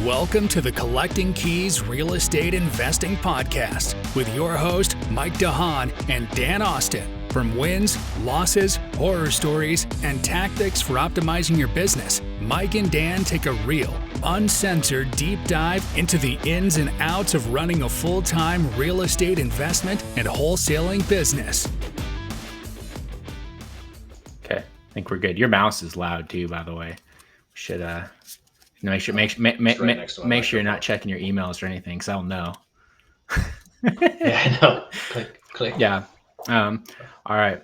Welcome to the Collecting Keys Real Estate Investing Podcast with your host, Mike DeHaan and Dan Austin. From wins, losses, horror stories, and tactics for optimizing your business, Mike and Dan take a real, uncensored deep dive into the ins and outs of running a full-time real estate investment and wholesaling business. Okay, I think we're good. Your mouse is loud too, by the way. We should make sure you're not checking your emails or anything, because I'll know. Yeah, I know. Click. Yeah. All right.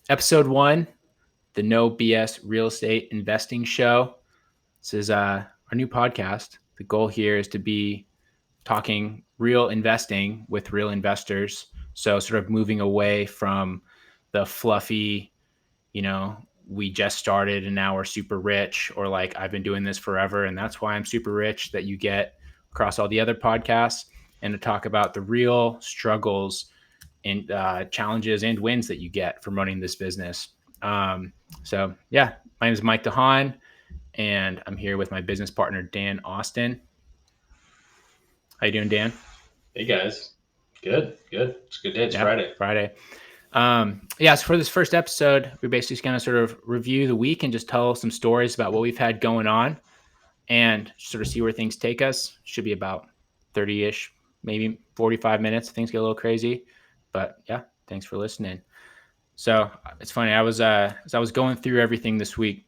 Episode 1, the No BS Real Estate Investing Show. This is our new podcast. The goal here is to be talking real investing with real investors. So sort of moving away from the fluffy, we just started and now we're super rich, or like I've been doing this forever and that's why I'm super rich, that you get across all the other podcasts, and to talk about the real struggles and challenges and wins that you get from running this business. So yeah, my name is Mike DeHaan and I'm here with my business partner, Dan Austin. How you doing, Dan? Hey guys. Good. It's a good day. It's Friday. So for this first episode, we're basically going to sort of review the week and just tell some stories about what we've had going on and sort of see where things take us. Should be about 30-ish, maybe 45 minutes. Things get a little crazy, but yeah, thanks for listening. So it's funny. As I was going through everything this week,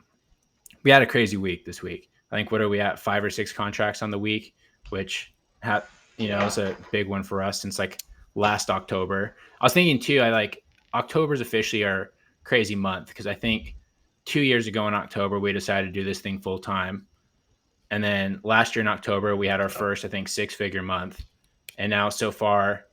we had a crazy week this week. I think, what are we at? 5 or 6 contracts on the week, which was a big one for us since like last October. I was thinking too, October's officially our crazy month, because I think 2 years ago in October, we decided to do this thing full time. And then last year in October, we had our first, I think, 6-figure month. And now so far,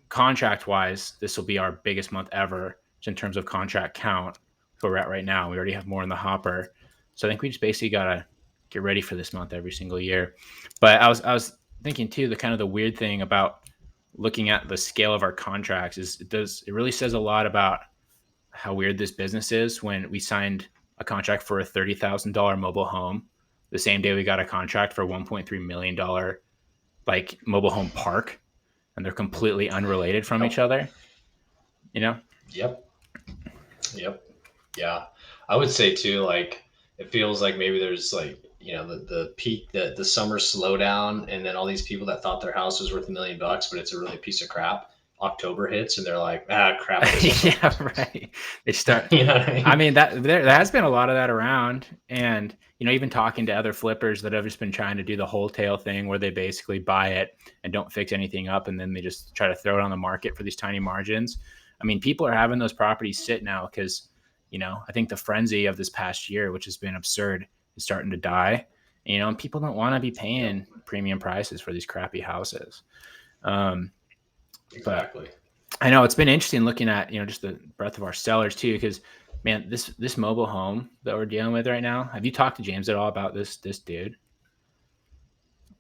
contract wise, this will be our biggest month ever in terms of contract count. Where we're at right now, we already have more in the hopper. So I think we just basically got to get ready for this month every single year. But I was thinking too, the weird thing about looking at the scale of our contracts is it really says a lot about how weird this business is. When we signed a contract for a $30,000 mobile home, the same day we got a contract for $1.3 million like mobile home park, and they're completely unrelated from each other. Yep. Yeah. I would say too, like, it feels like maybe there's the peak, the summer slowdown, and then all these people that thought their house was worth $1 million, but it's a really piece of crap. October hits and they're like, crap. Yeah, right. They start. You know what I mean? I mean, there has been a lot of that around, and even talking to other flippers that have just been trying to do the wholesale thing, where they basically buy it and don't fix anything up, and then they just try to throw it on the market for these tiny margins. I mean, people are having those properties sit now because, I think the frenzy of this past year, which has been absurd, is starting to die. And people don't want to be paying premium prices for these crappy houses. Exactly. But I know it's been interesting looking at, just the breadth of our sellers too, because man, this mobile home that we're dealing with right now, have you talked to James at all about this dude?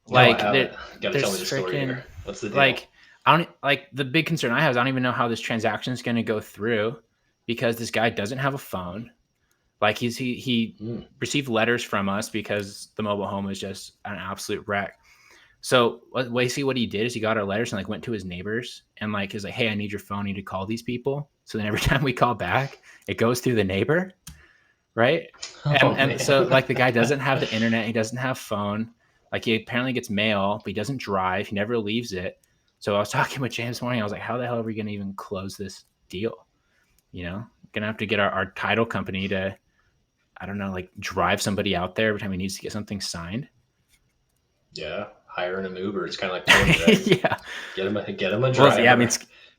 No, I haven't. Gotta tell me the story here. What's the deal? The big concern I have is I don't even know how this transaction is going to go through, because this guy doesn't have a phone. Like he received letters from us because the mobile home was just an absolute wreck. So basically what he did is he got our letters and went to his neighbors and he's like, hey, I need your phone. I need to call these people. So then every time we call back, it goes through the neighbor. Right. And so the guy doesn't have the internet. He doesn't have phone. He apparently gets mail, but he doesn't drive. He never leaves it. So I was talking with James this morning. I was like, how the hell are we going to even close this deal? Going to have to get our title company to, I don't know, drive somebody out there every time he needs to get something signed. Yeah. Hiring an Uber. It's kind of like Tony, right? Yeah. Get him a driver. Well, yeah,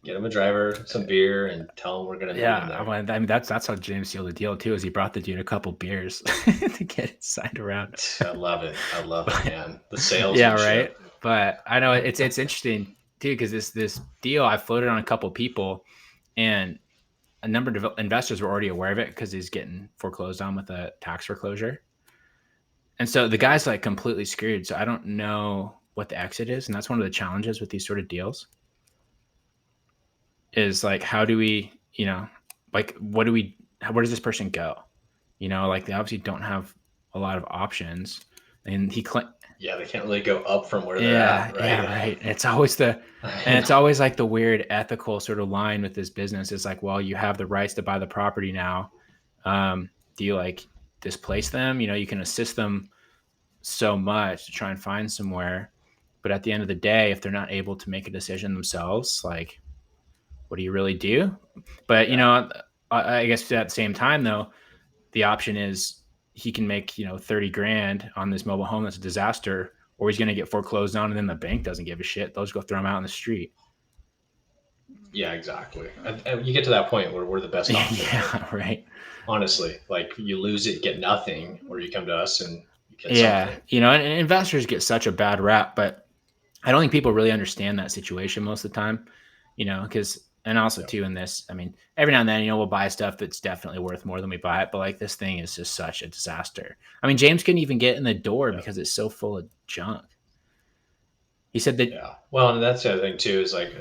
get him a driver, some beer, and tell him we're gonna meet him there. I mean that's how James sealed the deal too. Is he brought the dude a couple beers to get it signed around. I love it, man. The sales. Yeah, right. But I know it's interesting too, because this deal I floated on a couple people, and a number of investors were already aware of it because he's getting foreclosed on with a tax foreclosure. And so the guy's completely screwed. So I don't know what the exit is. And that's one of the challenges with these sort of deals is how do we, where does this person go? They obviously don't have a lot of options. And Yeah, they can't really go up from where they're at, right? Yeah, right. It's always it's always like the weird ethical sort of line with this business. It's like, well, you have the rights to buy the property now. Do you like displace them? You can assist them so much to try and find somewhere. But at the end of the day, if they're not able to make a decision themselves, like, what do you really do? But, I guess at the same time, though, the option is he can make, 30 grand on this mobile home that's a disaster, or he's going to get foreclosed on and then the bank doesn't give a shit. They'll just go throw him out in the street. Yeah, exactly. And you get to that point where we're the best option. Yeah, right. Honestly, like you lose it, get nothing, or you come to us and you get something. And investors get such a bad rap, but I don't think people really understand that situation most of the time, because, and also too in this, I mean, every now and then, we'll buy stuff that's definitely worth more than we buy it, but like this thing is just such a disaster. I mean, James couldn't even get in the door because it's so full of junk. He said that. Yeah. Well, and that's the other thing too, is like,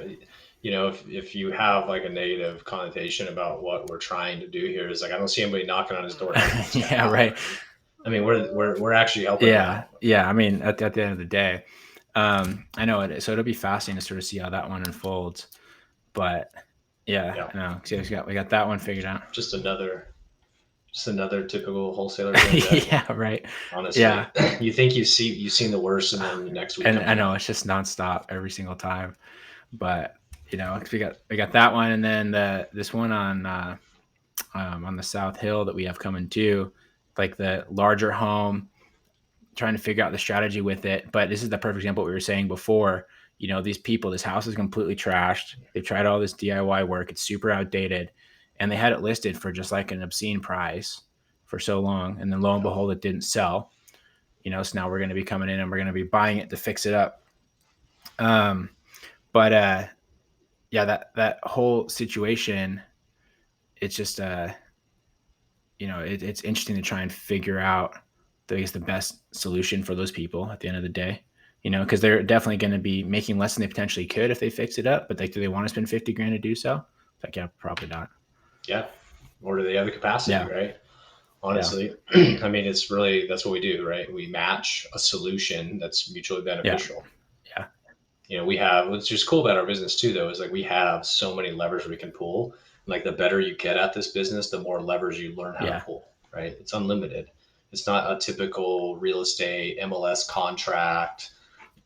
if you have like a negative connotation about what we're trying to do here, is like, I don't see anybody knocking on his door. Yeah, right. I mean, we're actually helping. Yeah. Yeah. I mean, at the end of the day, I know it is. So it'll be fascinating to sort of see how that one unfolds. But no, we got that one figured out. Just another typical wholesaler. Yeah, right. Honestly, you think you've seen the worst, and then the next week. And I know it's just nonstop every single time. But we got that one, and then this one on the South Hill that we have coming too, like the larger home, trying to figure out the strategy with it. But this is the perfect example of what we were saying before. These people, this house is completely trashed. They've tried all this DIY work. It's super outdated. And they had it listed for just like an obscene price for so long. And then lo and behold, it didn't sell. So now we're going to be coming in and we're going to be buying it to fix it up. That whole situation, it's just, it's interesting to try and figure out the best solution for those people at the end of the day. Because they're definitely going to be making less than they potentially could if they fix it up. But do they want to spend 50 grand to do so? Like, yeah, probably not. Yeah. Or do they have the capacity, right? Honestly, I mean, that's what we do, right? We match a solution that's mutually beneficial. Yeah. We have, what's just cool about our business too, though, is like we have so many levers we can pull. Like the better you get at this business, the more levers you learn how to pull, right? It's unlimited. It's not a typical real estate MLS contract,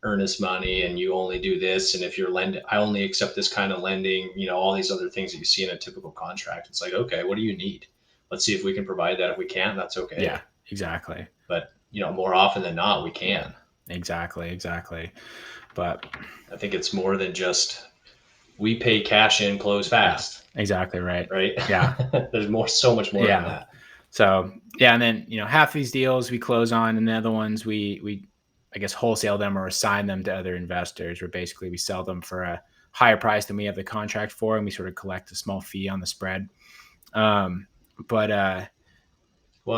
earnest money, and you only do this. And if you're lending, I only accept this kind of lending, all these other things that you see in a typical contract. It's like, okay, what do you need? Let's see if we can provide that. If we can't, that's okay. Yeah, exactly. But, more often than not, we can. Exactly. But I think it's more than just, we pay cash in, close fast. Exactly. Right. Yeah. There's so much more than that. So, and then, half these deals we close on, and the other ones we I guess wholesale them or assign them to other investors, where basically we sell them for a higher price than we have the contract for, and we sort of collect a small fee on the spread. Well,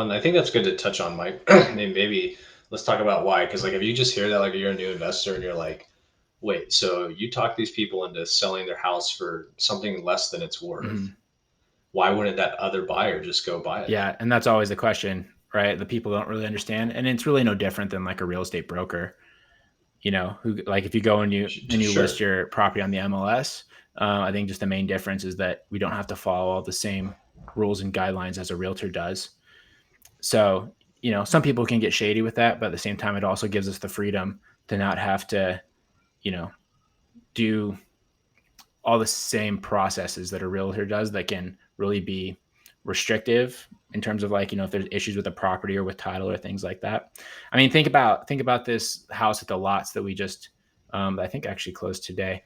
and I think that's good to touch on, Mike. Maybe let's talk about why, because like if you just hear that, like you're a new investor and you're like, wait, so you talk these people into selling their house for something less than it's worth. Mm-hmm. Why wouldn't that other buyer just go buy it? Yeah, and that's always the question, right? The people don't really understand, and it's really no different than like a real estate broker, who, like, if you go and you list your property on the MLS, I think just the main difference is that we don't have to follow all the same rules and guidelines as a realtor does. So, some people can get shady with that, but at the same time, it also gives us the freedom to not have to, do all the same processes that a realtor does that can really be restrictive in terms of like, if there's issues with the property or with title or things like that. I mean, think about this house at the lots that we just, I think actually closed today.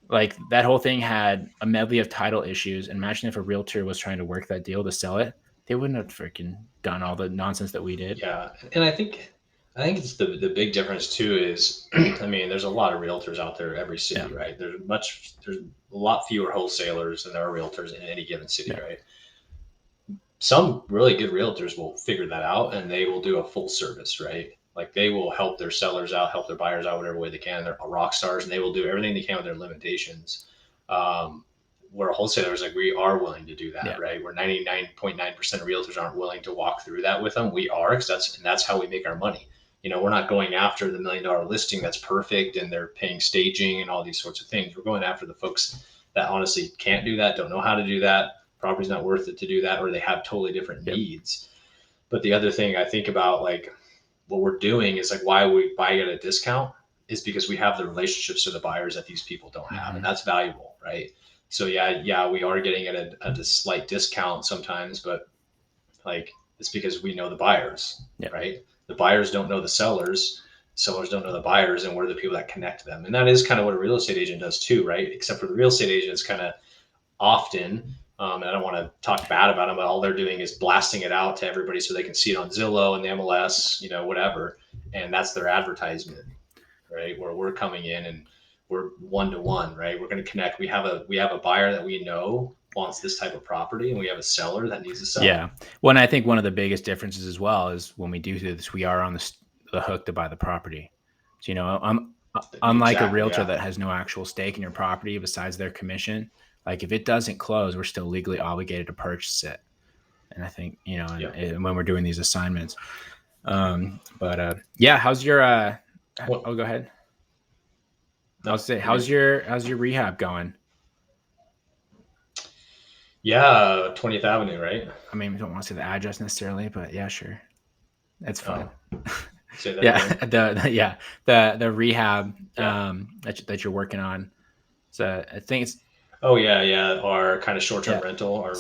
Like that whole thing had a medley of title issues. And imagine if a realtor was trying to work that deal to sell it, they wouldn't have freaking done all the nonsense that we did. Yeah. And I think it's the big difference too is, I mean, there's a lot of realtors out there every city, right? There's a lot fewer wholesalers than there are realtors in any given city, right? Some really good realtors will figure that out and they will do a full service, right? Like they will help their sellers out, help their buyers out whatever way they can. They're rock stars and they will do everything they can with their limitations. Where wholesalers, like we are willing to do that, right? Where 99.9% of realtors aren't willing to walk through that with them. We are, because that's how we make our money. we're not going after the $1 million listing that's perfect and they're paying staging and all these sorts of things. We're going after the folks that honestly can't do that, don't know how to do that, property's not worth it to do that, or they have totally different needs. But the other thing I think about, like, what we're doing is like why we buy at a discount is because we have the relationships to the buyers that these people don't have, and that's valuable, right? So yeah, we are getting at a slight discount sometimes, but like it's because we know the buyers, right? The buyers don't know the sellers don't know the buyers, and we're the people that connect them. And that is kind of what a real estate agent does too, right? Except for the real estate agents kind of often, and I don't want to talk bad about them, but all they're doing is blasting it out to everybody so they can see it on Zillow and the MLS, whatever. And that's their advertisement, right? Where we're coming in and we're one-to-one, right? We're going to connect. We have a buyer that we know wants this type of property, and we have a seller that needs to sell. Yeah. Well, and I think one of the biggest differences as well is when we do this, we are on the hook to buy the property. So, unlike a realtor that has no actual stake in your property besides their commission, like if it doesn't close, we're still legally obligated to purchase it. And I think, and when we're doing these assignments, how's your, go ahead. I'll say, how's your rehab going? Yeah. 20th Avenue, right? I mean, we don't want to say the address necessarily, but yeah, sure. That's fine. Say that again. The rehab, that you're working on. So I think it's, our kind of short-term rental, or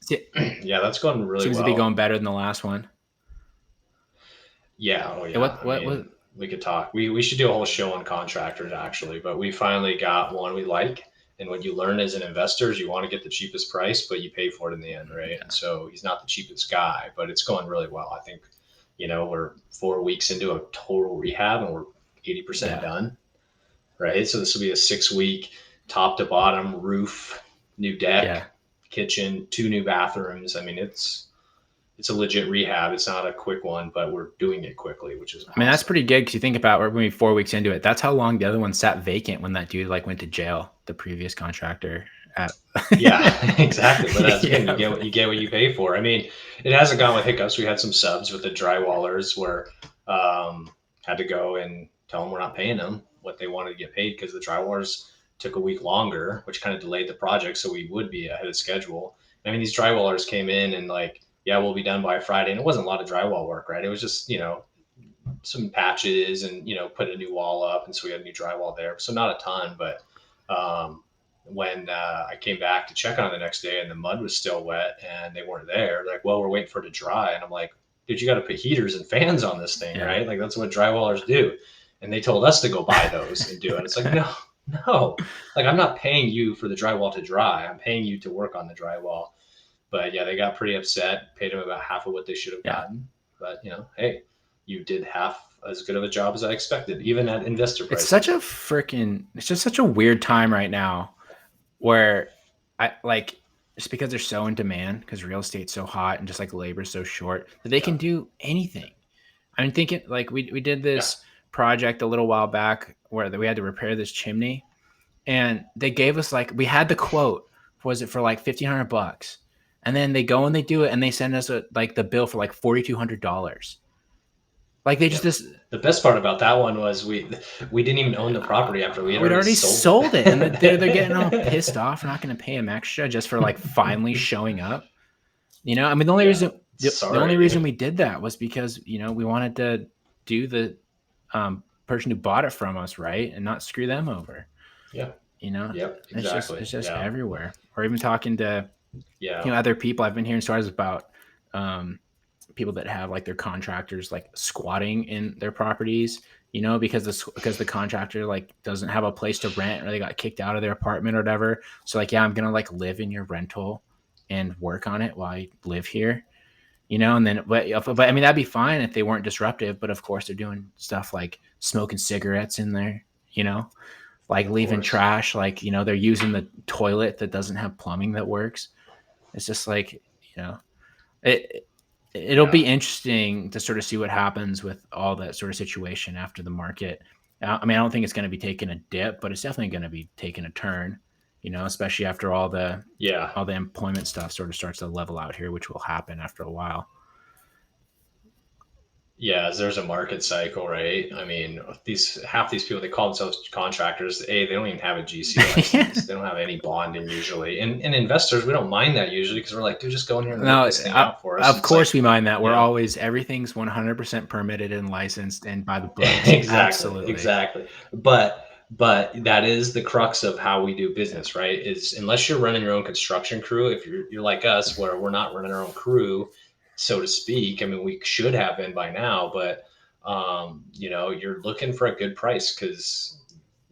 that's going really seems well. To be going better than the last one. Yeah. Oh yeah. We could talk. We should do a whole show on contractors actually, but we finally got one we like. And what you learn as an investor is you want to get the cheapest price, but you pay for it in the end, right? And so he's not the cheapest guy, but it's going really well. I think, we're 4 weeks into a total rehab and we're 80% done, right? So this will be a 6-week top to bottom roof, new deck, kitchen, 2 new bathrooms. I mean, it's a legit rehab. It's not a quick one, but we're doing it quickly, which is awesome. I mean, that's pretty good because you think about we're maybe 4 weeks into it. That's how long the other one sat vacant when that dude went to jail, the previous contractor. Yeah, exactly. But that's good. You get what you pay for. I mean, it hasn't gone with hiccups. We had some subs with the drywallers where had to go and tell them we're not paying them what they wanted to get paid because the drywallers took a week longer, which kind of delayed the project. So we would be ahead of schedule. I mean, these drywallers came in and we'll be done by Friday. And it wasn't a lot of drywall work, right? It was just, some patches and, put a new wall up. And so we had new drywall there. So not a ton, but when I came back to check on it the next day and the mud was still wet and they weren't there, like, well, we're waiting for it to dry. And I'm like, dude, you got to put heaters and fans on this thing, right? Like that's what drywallers do. And they told us to go buy those and do it. It's like, no, like I'm not paying you for the drywall to dry. I'm paying you to work on the drywall. But yeah, they got pretty upset, paid them about half of what they should have gotten. But hey, you did half as good of a job as I expected, even at investor price. It's just such a weird time right now where just because they're so in demand, because real estate's so hot and just like labor is so short that they can do anything. I'm thinking like we did this project a little while back where we had to repair this chimney and they gave us we had the quote, was it for like $1,500? And then they go and they do it and they send us the bill for like $4,200. Like they just the best part about that one was we didn't even own the property after we'd already sold it. And they're getting all pissed off. We're not going to pay them extra just for finally showing up. I mean, the only reason we did that was because, we wanted to do the person who bought it from us right and not screw them over. Yeah. Yep, exactly. It's just everywhere. Or even talking to other people. I've been hearing stories about people that have their contractors squatting in their properties, because the contractor doesn't have a place to rent or they got kicked out of their apartment or whatever. So I'm gonna live in your rental and work on it while I live here, and then but I mean that'd be fine if they weren't disruptive. But of course they're doing stuff like smoking cigarettes in there, leaving trash, they're using the toilet that doesn't have plumbing that works. It's just it'll be interesting to sort of see what happens with all that sort of situation after the market. I mean, I don't think it's going to be taking a dip, but it's definitely going to be taking a turn, especially after all the employment stuff sort of starts to level out here, which will happen after a while. Yeah, there's a market cycle, right? I mean, half these people, they call themselves contractors. They don't even have a GC license. They don't have any bonding usually. And investors, we don't mind that usually because we're like, dude, just go in here and work No, this thing out for us. of It's course like, we mind that. you We're know, always everything's 100% permitted and licensed and by the books. exactly, Absolutely. exactly. But that is the crux of how we do Yeah. business, right? Is unless you're running your own construction crew, if you're like us, where we're not running our own crew, so to speak. I mean, we should have been by now, but you're looking for a good price because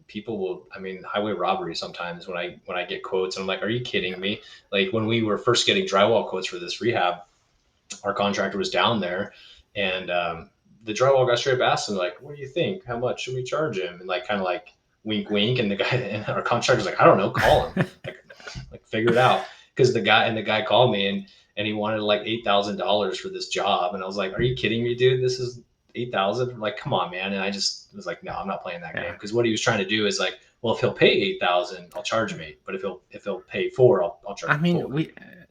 people will. I mean, highway robbery sometimes when I get quotes, and I'm like, are you Yeah. kidding me? Like when we were first getting drywall quotes for this rehab, our contractor was down there, and the drywall guy straight up asked him like, "What do you think? How much should we charge him?" And like kind of like wink, wink, and the guy and our contractor's like, "I don't know, call him, like figure it out." Because the guy called me and he wanted like $8,000 for this job, and I was like, "Are you kidding me, dude? This is 8,000? Like, come on, man!" And I just was like, "No, I'm not playing that game." Yeah. Because what he was trying to do is like, well, if he'll pay 8,000, I'll charge him 8. But if he'll pay 4, I'll charge I him mean, 4.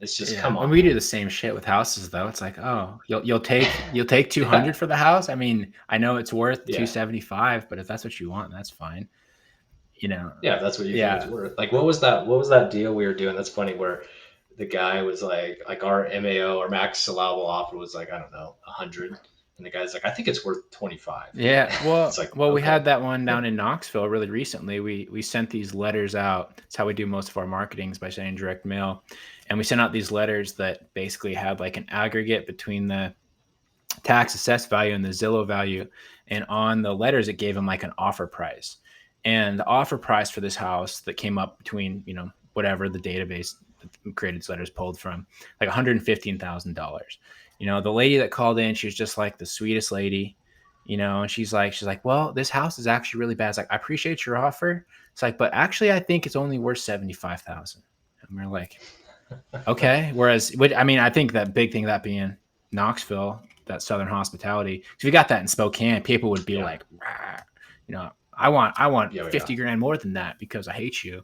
It's just yeah, come when on, we do man. the same shit with houses though, it's like, oh, you'll take 200 Yeah. for the house. I mean, I know it's worth Yeah. 275, but if that's what you want, that's fine. You know. Yeah, if that's what you think it's Yeah. worth. Like, what was that deal we were doing? That's funny. Where the guy was like our MAO, our max allowable offer was like, I don't know, 100, and the guy's like, I think it's worth 25. Yeah, It's like, well, we okay, had that one down in Knoxville really recently. We sent these letters out. That's how we do most of our marketings by sending direct mail, and we sent out these letters that basically had like an aggregate between the tax assessed value and the Zillow value, and on the letters it gave them like an offer price, and the offer price for this house that came up between whatever the database that created these letters pulled from, like $115,000. The lady that called in, she was just like the sweetest lady. And she's like, well, this house is actually really bad. It's like, I appreciate your offer. It's like, but actually, I think it's only worth 75,000. And we're like, okay. Whereas, I mean, I think that big thing, that being Knoxville, that Southern hospitality. If you got that in Spokane, people would be yeah, like, "Rah." I want yeah, yeah, 50 grand more than that because I hate you.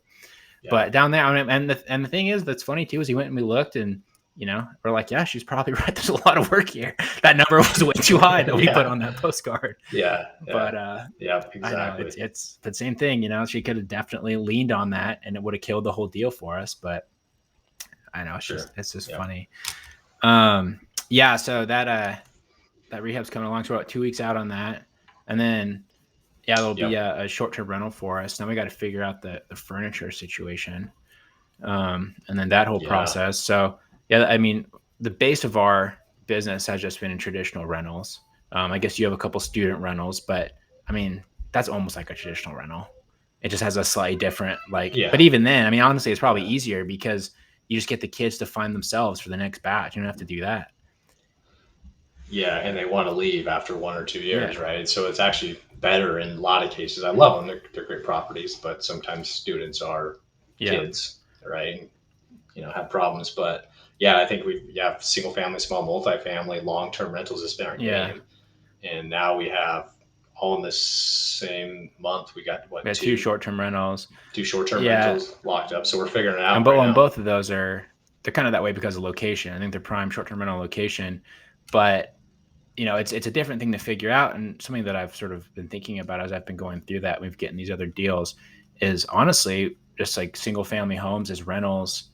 yeah, But down there, and the thing is, that's funny too, is he went and we looked, and we're like, yeah, she's probably right. There's a lot of work here. That number was way too high that we put yeah, on that postcard. yeah, But yeah, yeah, I know exactly. it's the same thing. She could have definitely leaned on that, and it would have killed the whole deal for us. But I know Sure. it's just Yeah, funny. Yeah. So that rehab's coming along. So we're about 2 weeks out on that, and then yeah, there'll be yep, a short-term rental for us. Now we got to figure out the furniture situation, and then that whole yeah, process. So yeah, I mean, the base of our business has just been in traditional rentals. I guess you have a couple student rentals, but I mean, that's almost like a traditional rental. It just has a slightly different, like, but yeah, even then, I mean, honestly, it's probably yeah, easier because you just get the kids to find themselves for the next batch. You don't have to do that. yeah. And they want to leave after 1 or 2 years, Yeah. right? So it's actually better in a lot of cases. I love them; they're great properties, but sometimes students are Yeah. kids, right? Have problems. But yeah, I think we have single family, small multifamily, long term rentals has been our Yeah. game, and now we have all in the same month. We got We what had two two short-term rentals. two short term Yeah. rentals locked up. So we're figuring it And out but right on now. both of those they're kind of that way because of location. I think they're prime short-term rental location, but it's a different thing to figure out, and something that I've sort of been thinking about as I've been going through that. We've getting these other deals is honestly just like single family homes as rentals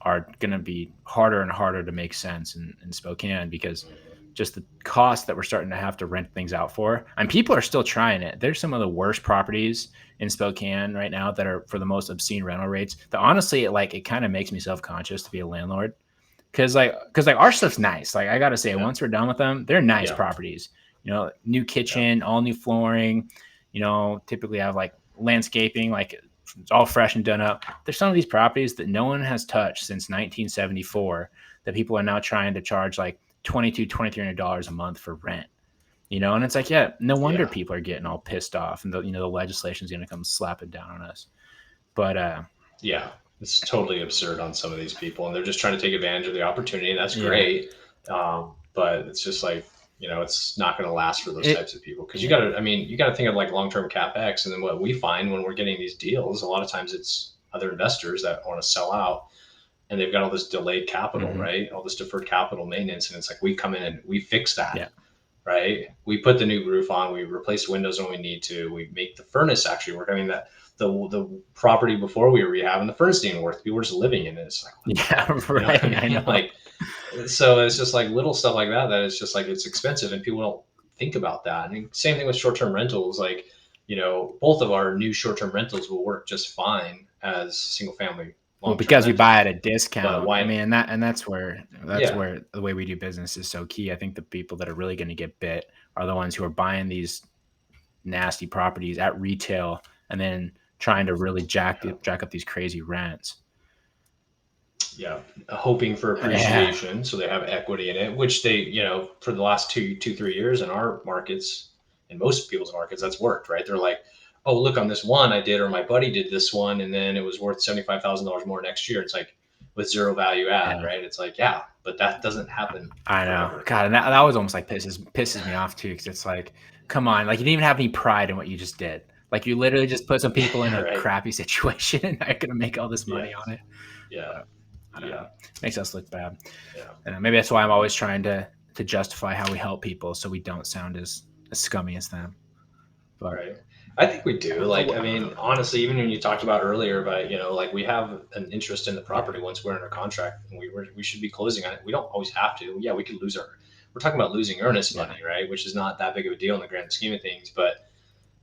are going to be harder and harder to make sense in Spokane because just the cost that we're starting to have to rent things out for. And people are still trying it. There's some of the worst properties in Spokane right now that are for the most obscene rental rates. That honestly, it kind of makes me self-conscious to be a landlord because our stuff's nice. Like I gotta say, Yeah, once we're done with them, they're nice yeah, properties. New yeah, kitchen, all new flooring. Typically have like landscaping, like it's all fresh and done up. There's some of these properties that no one has touched since 1974 that people are now trying to charge like $2,300 a month for rent. And it's like, yeah, no wonder yeah, people are getting all pissed off, and the legislation is going to come slap it down on us. But yeah. It's totally absurd on some of these people, and they're just trying to take advantage of the opportunity, and that's yeah, great. But it's just like it's not going to last for those it types of people because you yeah, got to. I mean, you got to think of like long term capex, and then what we find when we're getting these deals, a lot of times it's other investors that want to sell out, and they've got all this delayed capital, hmm right? All this deferred capital maintenance, and it's like we come in and we fix that. yeah. right? We put the new roof on, we replace windows when we need to, we make the furnace actually work. I mean, that the property before we were rehabbing, the furnace didn't work. People were just living in it. It's like, what the Yeah, heck? You know what I right. I mean? know. Like, so it's just like little stuff like that, that it's just like, it's expensive and people don't think about that. And same thing with short-term rentals. Like, both of our new short-term rentals will work just fine as single family Well, long-term because we buy at rentals. a But discount. I why? mean, that's where Yeah. the way we do business is so key. I think the people that are really going to get bit are the ones who are buying these nasty properties at retail and then trying to really jack Yeah. jack up these crazy rents. Yeah, hoping for Yeah. appreciation, so they have equity in it, which they, for the last 3 years in our markets, in most people's markets, that's worked, right? They're like, oh, look, on this one I did, or my buddy did this one, and then it was worth $75,000 more next year. It's like with zero value add, Yeah. right? It's like, yeah, but that doesn't happen I know. forever. God, and that was almost like pisses me off too, because it's like, come on, like you didn't even have any pride in what you just did. Like you literally just put some people in a Right? crappy situation and are gonna make all this Yeah, money on it. yeah, But I don't know. yeah, Makes us look bad. yeah. And maybe that's why I'm always trying to justify how we help people so we don't sound as scummy as them. But Right. I think we do. oh, Like, I mean, honestly, even when you talked about earlier, but like we have an interest in the yeah, property once we're under contract, and we should be closing on it. We don't always have to. Yeah, we could lose our. We're talking about losing earnest yeah, money, right? Which is not that big of a deal in the grand scheme of things. But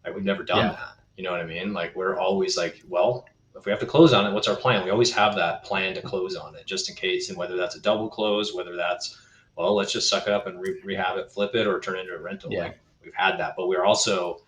like, we've never done yeah, that. You know what I mean? Like, we're always like, well, if we have to close on it, what's our plan? We always have that plan to close on it, just in case. And whether that's a double close, whether that's, well, let's just suck it up and rehab it, flip it, or turn it into a rental. yeah, Like, we've had that, but we're also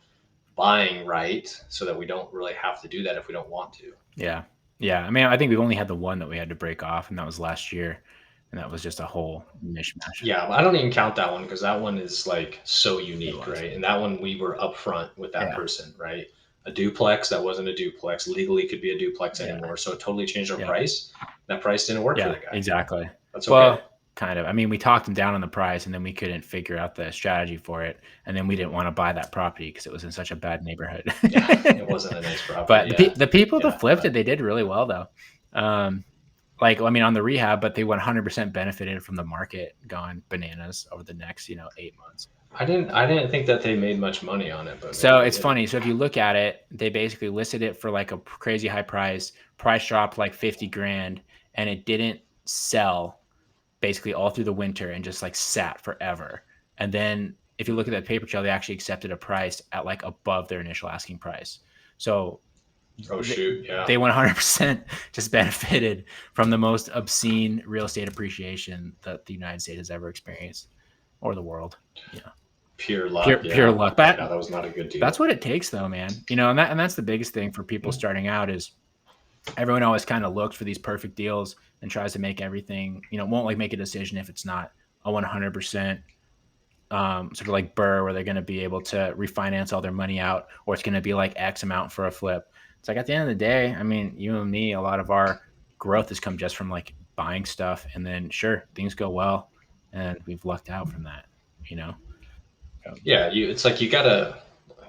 buying right so that we don't really have to do that if we don't want to. yeah, yeah. I mean, I think we've only had the one that we had to break off, and that was last year, and that was just a whole mishmash. Yeah, but I don't even count that one because that one is like so It unique, was. right? And that one we were upfront with that Yeah, person, right? A duplex that wasn't a duplex legally could be a duplex yeah, anymore, so it totally changed our yeah, price. That price didn't work for yeah. the guy. Exactly. That's okay. Well, kind of. I mean, we talked him down on the price, and then we couldn't figure out the strategy for it, and then we didn't want to buy that property because it was in such a bad neighborhood. Yeah, it wasn't a nice property. But Yeah, the people that yeah, flipped it, but they did really well though. Um, like I mean, on the rehab, but they 100% benefited from the market going bananas over the next 8 months. I didn't think that they made much money on it, but maybe So they it's did. funny. So if you look at it, they basically listed it for like a crazy high price. Price dropped like 50 grand, and it didn't sell basically all through the winter and just like sat forever. And then if you look at that paper trail, they actually accepted a price at like above their initial asking price. So Oh shoot, yeah. they 100% just benefited from the most obscene real estate appreciation that the United States has ever experienced, or the world. Yeah, Pure luck, pure yeah. luck. Yeah, that was not a good That's deal. what it takes, though, man. And that's the biggest thing for people starting out is everyone always kind of looks for these perfect deals and tries to make everything. Won't like make a decision if it's not a 100% sort of like Burr, where they're going to be able to refinance all their money out, or it's going to be like X amount for a flip. It's like at the end of the day, I mean, you and me, a lot of our growth has come just from like buying stuff, and then sure, things go well, and we've lucked out from that, you know. So, Yeah, it's like you gotta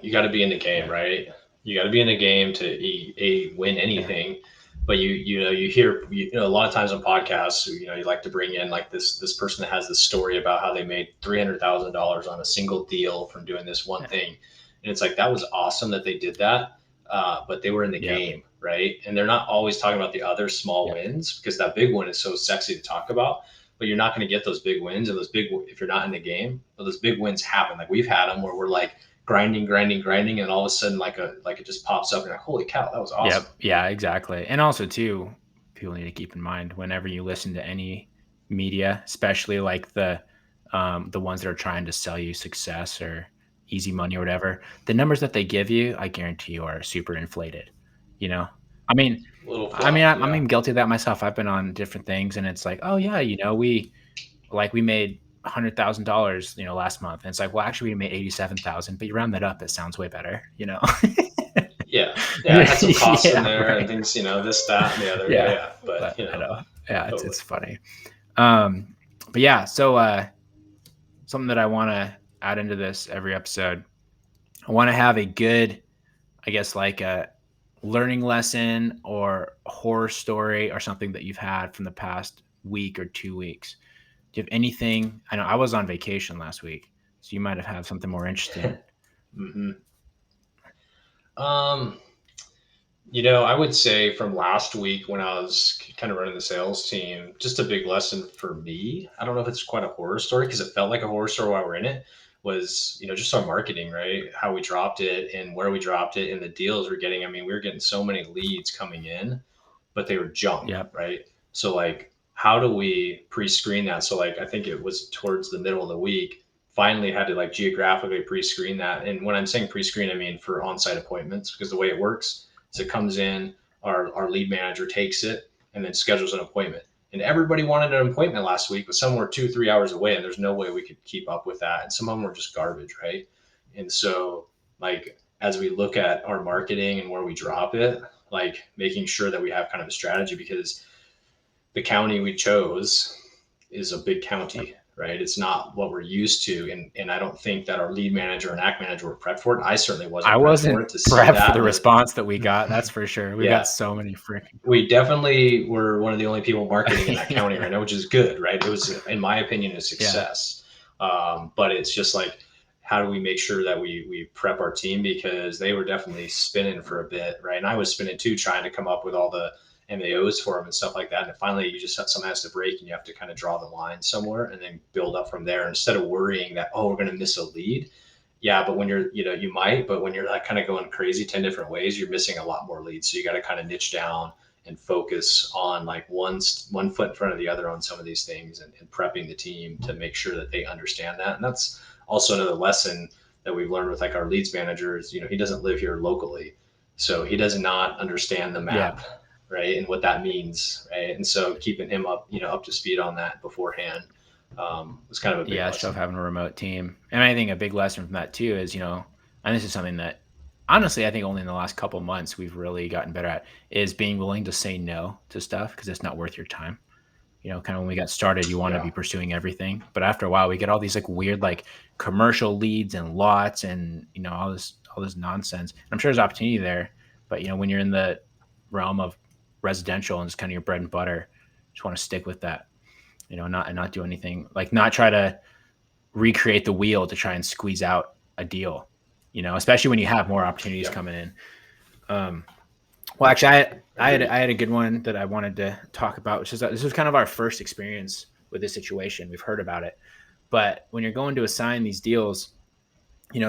be in the game, yeah, right? You got to be in the game to win yeah, anything. But you hear a lot of times on podcasts, you like to bring in like this person that has this story about how they made $300,000 on a single deal from doing this one yeah, thing, and it's like that was awesome that they did that, but they were in the yep, game, right? And they're not always talking about the other small yep, wins because that big one is so sexy to talk about. But you're not going to get those big wins, and those big if you're not in the game. But those big wins happen. Like we've had them where we're like grinding, and all of a sudden like it just pops up, and you're like, holy cow, that was awesome. yep, yeah, exactly. And also too, people need to keep in mind whenever you listen to any media, especially like the ones that are trying to sell you success or easy money or whatever, the numbers that they give you, I guarantee you are super inflated. You know, I mean, A little I mean, fluff, I'm yeah. even guilty of that myself. I've been on different things, and it's like, oh yeah, we made $100,000, last month, and it's like, well, actually, we made 87,000, but you round that up, it sounds way better, Yeah, yeah, it had some costs in Yeah, there and right. things, this, that, and the other. Yeah, Yeah, yeah. But but I know. Yeah, totally. it's funny. But yeah, so something that I want to add into this every episode, I want to have a good, I guess, like a learning lesson or horror story or something that you've had from the past week or 2 weeks. Do you have anything? I know I was on vacation last week, So you might have something more interesting. Mm-hmm. I would say from last week when I was kind of running the sales team, just a big lesson for me. I don't know if it's quite a horror story because it felt like a horror story while we're in it. Was just our marketing, right? How we dropped it and where we dropped it and the deals we're getting. I mean, we were getting so many leads coming in, but they were junk, Yep. right? So like, how do we pre-screen that? So like, I think it was towards the middle of the week, finally had to like geographically pre-screen that. And when I'm saying pre-screen, I mean for on-site appointments, because the way it works is it comes in, our lead manager takes it and then schedules an appointment. And everybody wanted an appointment last week, but some were 2-3 hours away, and there's no way we could keep up with that. And some of them were just garbage, right? And so, like, as we look at our marketing and where we drop it, like making sure that we have kind of a strategy, because the county we chose is a big county, right? It's not what we're used to. And I don't think that our lead manager and act manager were prepped for it. I certainly wasn't I prepped for wasn't it to see prepped for that. the response that we got. That's for sure. We got so many freaking. We definitely were one of the only people marketing in that county right now, which is good, right? It was, in my opinion, a success. But it's just like, how do we make sure that we prep our team, because they were definitely spinning for a bit, right? And I was spinning too, trying to come up with all the MAOs for them and stuff like that. And finally, you just have something has to break, and you have to kind of draw the line somewhere and then build up from there, instead of worrying that, oh, we're going to miss a lead. Yeah, but when you're, you might, but when you're like kind of going crazy 10 different ways, you're missing a lot more leads. So you got to kind of niche down and focus on like one foot in front of the other on some of these things, and prepping the team to make sure that they understand that. And that's also another lesson that we've learned with like our leads managers. He doesn't live here locally, so he does not understand the map, right? And what that means, right? And so keeping him up to speed on that beforehand was kind of a big lesson. Stuff having a remote team. And I think a big lesson from that too is, and this is something that honestly, I think only in the last couple of months we've really gotten better at, is being willing to say no to stuff because it's not worth your time. Kind of when we got started, you want to be pursuing everything, but after a while we get all these like weird, like commercial leads and lots and, all this nonsense. I'm sure there's opportunity there, but when you're in the realm of residential and it's kind of your bread and butter, just want to stick with that, not do anything, like not try to recreate the wheel to try and squeeze out a deal, especially when you have more opportunities coming in. Well, actually, I had a good one that I wanted to talk about, which is that this was kind of our first experience with this situation. We've heard about it, but when you're going to assign these deals,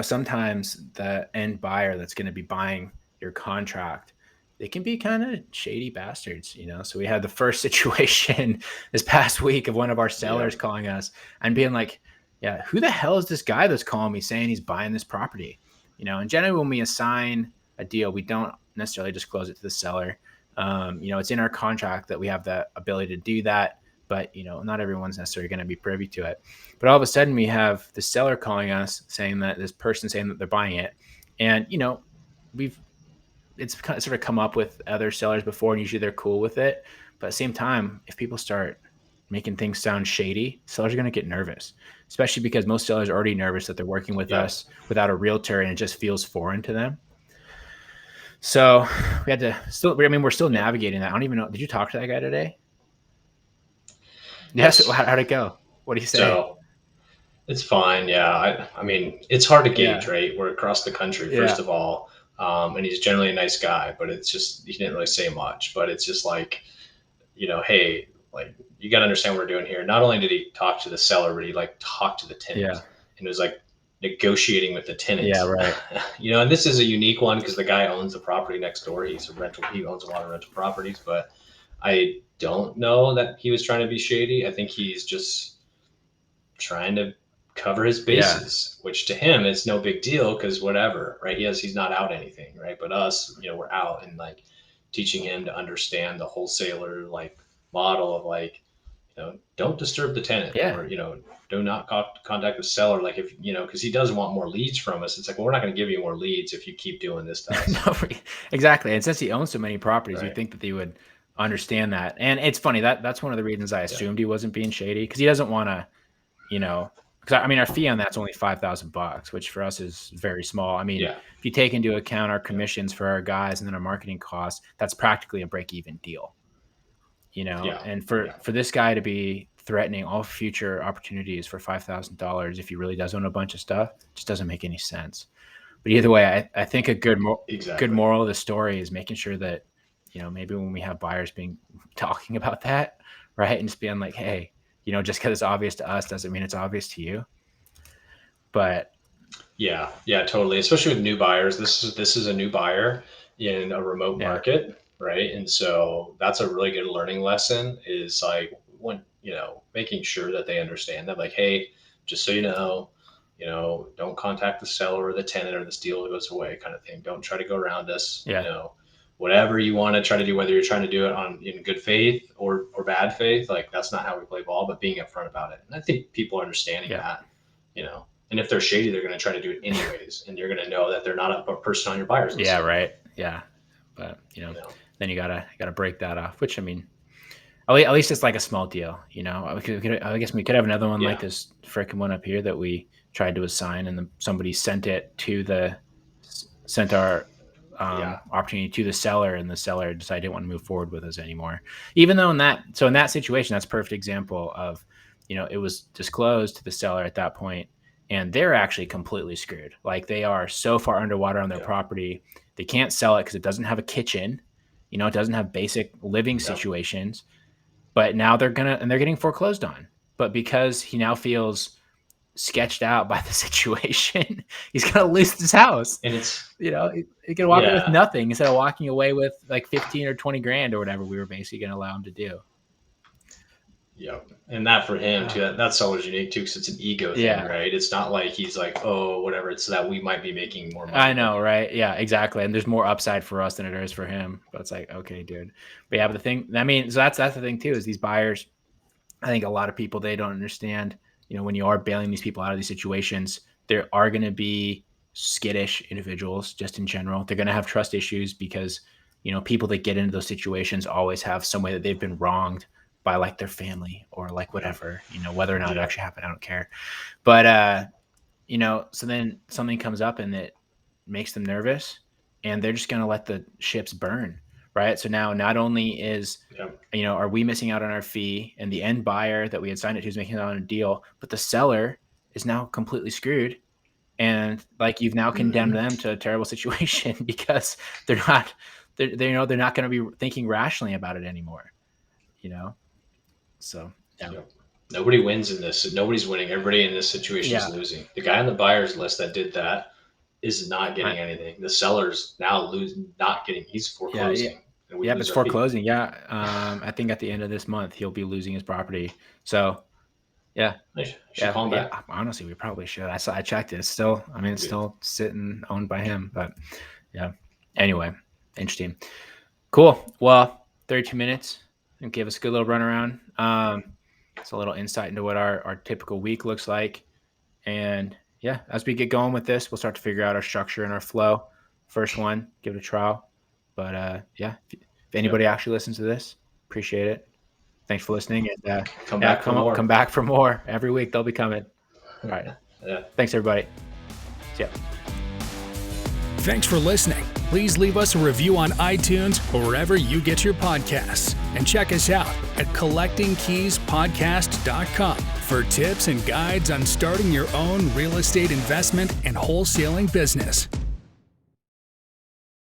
sometimes the end buyer that's going to be buying your contract, they can be kind of shady bastards, So we had the first situation this past week of one of our sellers calling us and being like, yeah, who the hell is this guy that's calling me saying he's buying this property? And generally when we assign a deal, we don't necessarily disclose it to the seller. It's in our contract that we have the ability to do that, but not everyone's necessarily going to be privy to it. But all of a sudden we have the seller calling us saying that this person saying that they're buying it. And, it's kind of sort of come up with other sellers before, and usually they're cool with it. But at the same time, if people start making things sound shady, sellers are going to get nervous, especially because most sellers are already nervous that they're working with us without a realtor and it just feels foreign to them. So we had to we're still navigating that. I don't even know. Did you talk to that guy today? Yes. How'd it go? What did he say? So it's fine. Yeah. I mean, it's hard to gauge, right? We're across the country, first of all. And he's generally a nice guy, but it's just, he didn't really say much, but it's just like, hey, like, you got to understand what we're doing here. Not only did he talk to the seller, but he like talked to the tenant, and it was like negotiating with the tenant. Yeah. Right. And this is a unique one because the guy owns the property next door. He owns a lot of rental properties, but I don't know that he was trying to be shady. I think he's just trying to cover his bases, which to him is no big deal because whatever, right? He's not out anything, right? But us, we're out, and like teaching him to understand the wholesaler like model of like, don't disturb the tenant, or do not contact the seller. Like if because he does want more leads from us. It's like, well, we're not going to give you more leads if you keep doing this to us. No, exactly. And since he owns so many properties, you think that they would understand that. And it's funny that's one of the reasons I assumed he wasn't being shady, because he doesn't want to, because I mean, our fee on that's only $5,000, which for us is very small. I mean, if you take into account our commissions for our guys and then our marketing costs, that's practically a break-even deal. And for this guy to be threatening all future opportunities for $5,000 if he really does own a bunch of stuff just doesn't make any sense. But either way, I think a good Exactly. moral of the story is making sure that, maybe when we have buyers talking about that, right, and just being like, hey, just because it's obvious to us doesn't mean it's obvious to you. But yeah, totally. Especially with new buyers. This is a new buyer in a remote market, right? And so that's a really good learning lesson, is like, when, making sure that they understand that, like, hey, just so don't contact the seller or the tenant or this deal goes away kind of thing. Don't try to go around us. Whatever you want to try to do, whether you're trying to do it in good faith or bad faith, like, that's not how we play ball, but being upfront about it. And I think people are understanding that, and if they're shady, they're going to try to do it anyways. And you're going to know that they're not a person on your buyers list. Yeah. Right. Yeah. But, then you gotta break that off, which, I mean, at least it's like a small deal, I guess we could have another one like this freaking one up here that we tried to assign, and then somebody sent our opportunity to the seller, and the seller decided didn't want to move forward with us anymore. Even though in that situation, that's a perfect example of, it was disclosed to the seller at that point, and they're actually completely screwed. Like, they are so far underwater on their property, they can't sell it because it doesn't have a kitchen, it doesn't have basic living situations. But now they're getting foreclosed on. But because he now feels sketched out by the situation, he's gonna lose his house. And it's, he can walk away with nothing instead of walking away with like 15 or 20 grand or whatever we were basically gonna allow him to do. Yep. And that for him too, that's always unique too, because it's an ego thing, right? It's not like he's like, oh, whatever. It's that we might be making more money. I know, right? Yeah, exactly. And there's more upside for us than it is for him. But it's like, okay, dude. But yeah, but the thing, so that's the thing too, is these buyers, I think a lot of people, they don't understand, when you are bailing these people out of these situations, there are going to be skittish individuals just in general. They're going to have trust issues because, people that get into those situations always have some way that they've been wronged by like their family or like whatever, whether or not it actually happened, I don't care. But, so then something comes up and it makes them nervous, and they're just going to let the ships burn. Right. So now not only is, are we missing out on our fee, and the end buyer that we had signed it to is making out on a deal, but the seller is now completely screwed. And like, you've now condemned them to a terrible situation because they're not going to be thinking rationally about it anymore, So nobody wins in this. Nobody's winning. Everybody in this situation is losing. The guy on the buyer's list that did that is not getting anything. The seller's now he's foreclosing. Yeah, it's foreclosing. Fee. Yeah. I think at the end of this month, he'll be losing his property. So yeah. Should call him back. Honestly, we probably should. I checked it. It's still, it's still sitting owned by him, but yeah. Anyway, interesting. Cool. Well, 32 minutes. And give us a good little run around. It's a little insight into what our typical week looks like. And yeah, as we get going with this, we'll start to figure out our structure and our flow. First one, give it a trial. But if anybody actually listens to this, appreciate it. Thanks for listening. And come back for more every week. They'll be coming. All right. Thanks, everybody. See ya. Thanks for listening. Please leave us a review on iTunes or wherever you get your podcasts. And check us out at collectingkeyspodcast.com for tips and guides on starting your own real estate investment and wholesaling business.